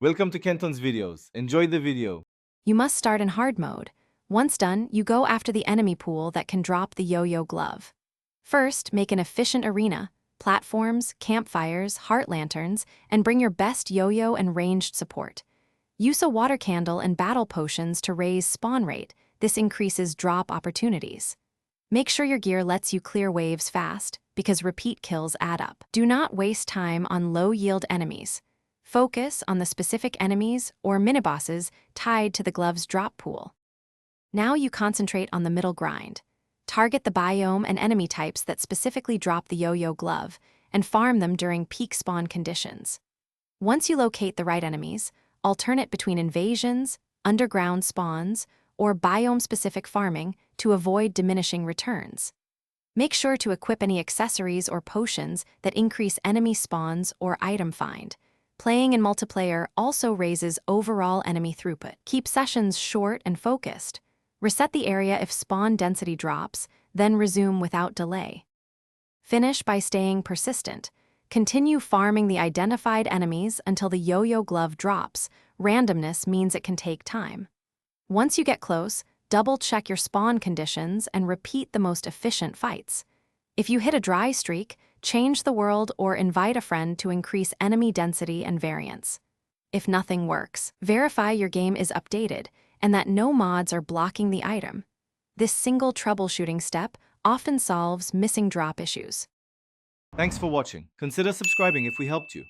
Welcome to Kenton's videos. Enjoy the video. You must start in hard mode. Once done, you go after the enemy pool that can drop the yo-yo glove. First, make an efficient arena, platforms, campfires, heart lanterns, and bring your best yo-yo and ranged support. Use a water candle and battle potions to raise spawn rate. This increases drop opportunities. Make sure your gear lets you clear waves fast, because repeat kills add up. Do not waste time on low-yield enemies. Focus on the specific enemies or minibosses tied to the glove's drop pool. Now you concentrate on the middle grind. Target the biome and enemy types that specifically drop the yo-yo glove, and farm them during peak spawn conditions. Once you locate the right enemies, alternate between invasions, underground spawns, or biome-specific farming to avoid diminishing returns. Make sure to equip any accessories or potions that increase enemy spawns or item find. Playing in multiplayer also raises overall enemy throughput. Keep sessions short and focused. Reset the area if spawn density drops, then resume without delay. Finish by staying persistent. Continue farming the identified enemies until the yo-yo glove drops. Randomness means it can take time. Once you get close, double-check your spawn conditions and repeat the most efficient fights. If you hit a dry streak, change the world or invite a friend to increase enemy density and variance. If nothing works, verify your game is updated and that no mods are blocking the item. This single troubleshooting step often solves missing drop issues. Thanks for watching. Consider subscribing if we helped you.